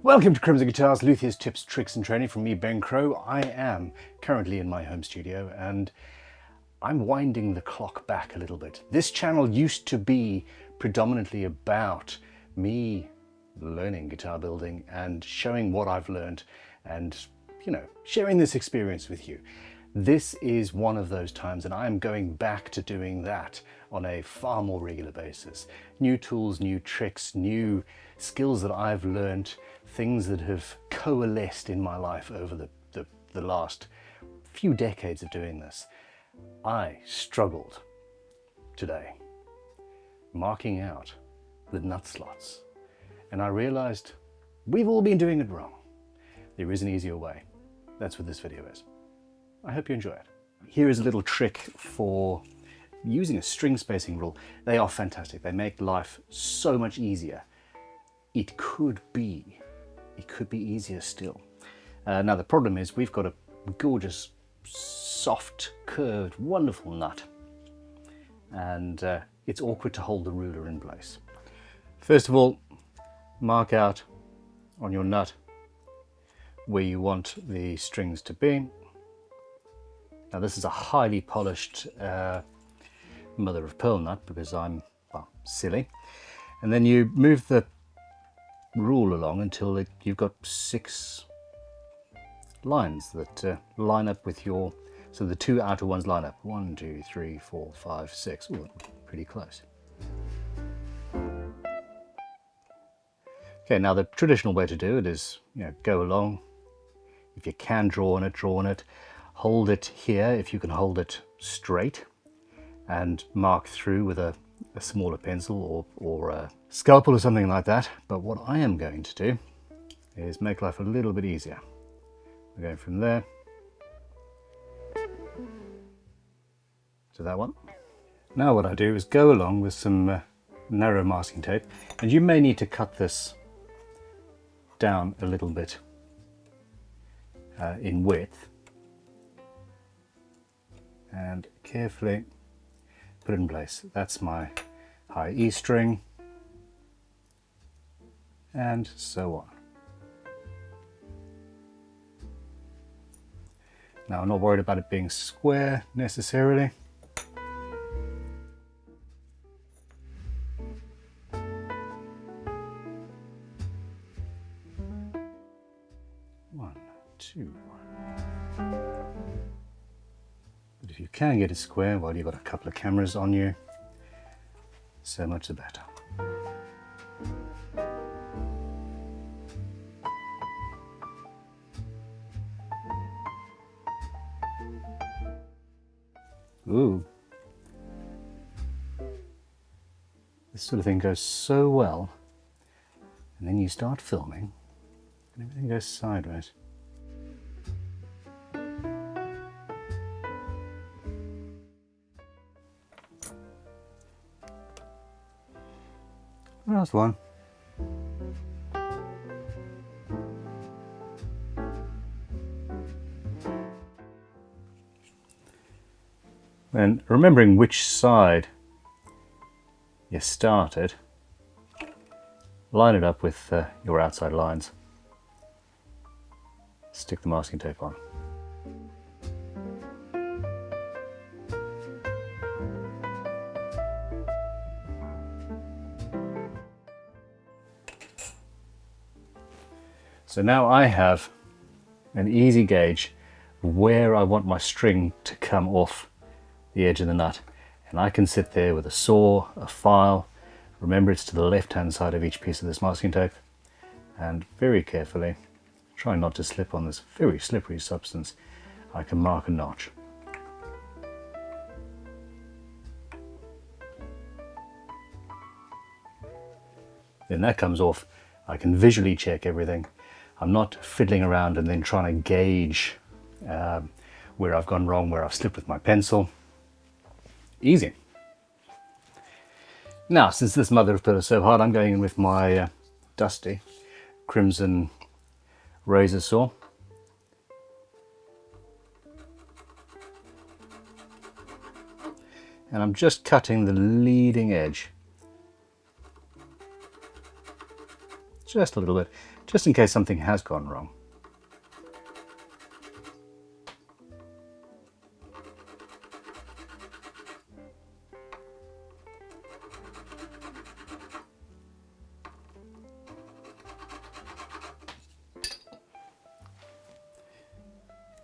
Welcome to Crimson Guitars, Luthier's tips, tricks and training from me, Ben Crow. I am currently in my home studio and I'm winding the clock back a little bit. This channel used to be predominantly about me learning guitar building and showing what I've learned and, sharing this experience with you. This is one of those times and I'm going back to doing that on a far more regular basis. New tools, new tricks, new skills that I've learned, things that have coalesced in my life over the last few decades of doing this. I struggled today marking out the nut slots and I realized we've all been doing it wrong. There is an easier way. That's what this video is. I hope you enjoy it. Here is a little trick for using a string spacing rule. They are fantastic. They make life so much easier. It could be easier still. Now the problem is we've got a gorgeous, soft, curved, wonderful nut. And it's awkward to hold the ruler in place. First of all, mark out on your nut where you want the strings to be. Now this is a highly polished mother of pearl nut because I'm, silly. And then you move the rule along until you've got 6 lines that line up with your, so the 2 outer ones line up. 1, 2, 3, 4, 5, 6. Ooh, pretty close. Okay, now the traditional way to do it is, go along. If you can draw on it, hold it here if you can hold it straight, and mark through with a smaller pencil or a scalpel or something like that. But what I am going to do is make life a little bit easier. We're going from there to that one. Now what I do is go along with some narrow masking tape, and you may need to cut this down a little bit in width, and carefully put it in place. That's my high E string, and so on. Now I'm not worried about it being square necessarily. One, two. But if you can get it square, well, you've got a couple of cameras on you, so much the better. Ooh. This sort of thing goes so well, and then you start filming, and everything goes sideways. Last one. Then remembering which side you started, line it up with your outside lines. Stick the masking tape on. So now I have an easy gauge where I want my string to come off the edge of the nut, and I can sit there with a saw, a file. Remember, it's to the left hand side of each piece of this masking tape, and very carefully, try not to slip on this very slippery substance, I can mark a notch. Then that comes off. I can visually check everything. I'm not fiddling around and then trying to gauge where I've gone wrong, where I've slipped with my pencil. Easy. Now, since this mother of pearl is so hard, I'm going in with my dusty crimson razor saw. And I'm just cutting the leading edge just a little bit, just in case something has gone wrong.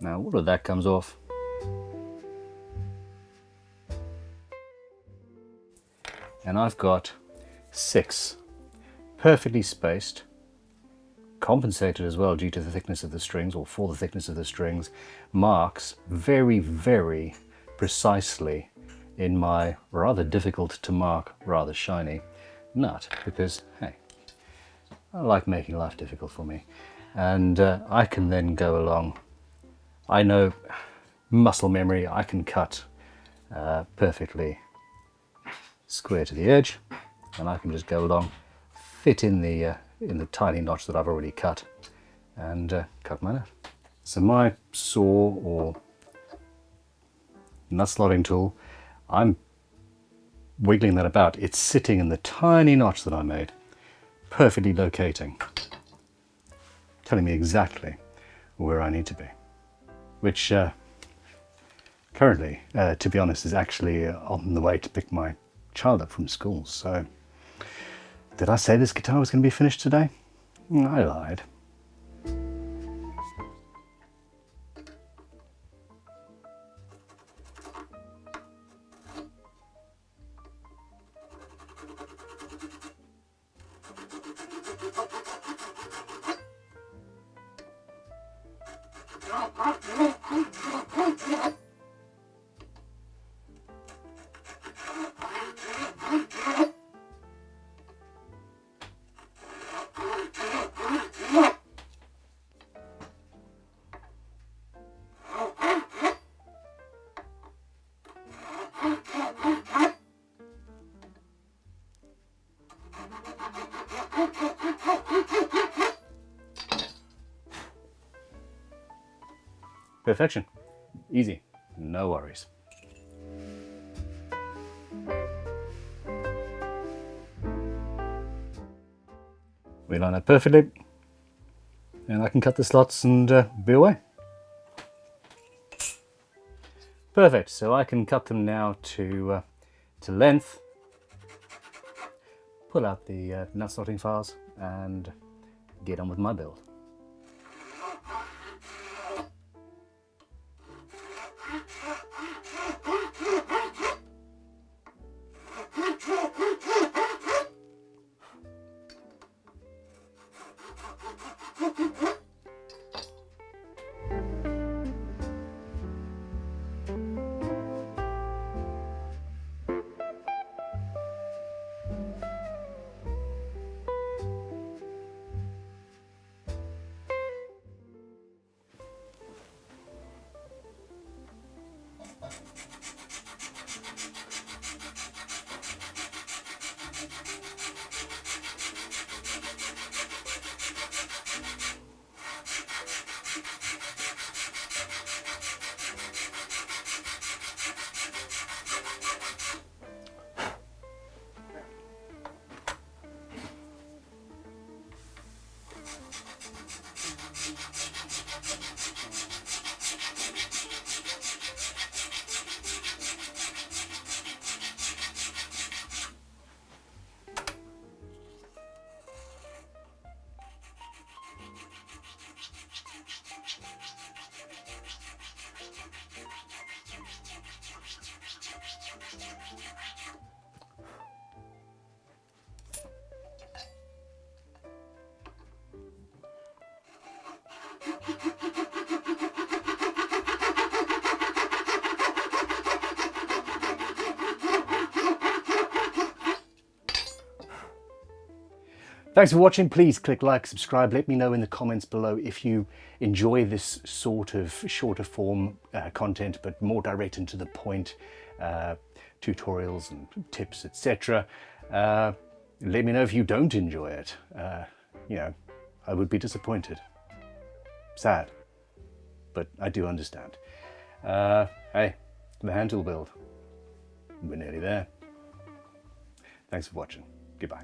Now all of that comes off. And I've got 6 perfectly spaced, compensated as well due to the thickness of the strings, or for the thickness of the strings, marks very, very precisely in my rather difficult to mark, rather shiny nut, because hey, I like making life difficult for me. And I can then go along. I know, muscle memory, I can cut perfectly square to the edge, and I can just go along, fit in the tiny notch that I've already cut, and cut my nut. So my saw or nut slotting tool, I'm wiggling that about. It's sitting in the tiny notch that I made, perfectly locating, telling me exactly where I need to be, which currently, to be honest, is actually on the way to pick my child up from school. So did I say this guitar was going to be finished today? I lied. Perfection. Easy. No worries. We line up perfectly, and I can cut the slots and be away. Perfect. So I can cut them now to length, pull out the nut slotting files, and get on with my build. Thanks for watching. Please click like, subscribe. Let me know in the comments below if you enjoy this sort of shorter form content, but more direct and to the point, tutorials and tips, etc. Let me know if you don't enjoy it. You know, I would be disappointed. Sad, but I do understand. Hey, the hand tool build. We're nearly there. Thanks for watching. Goodbye.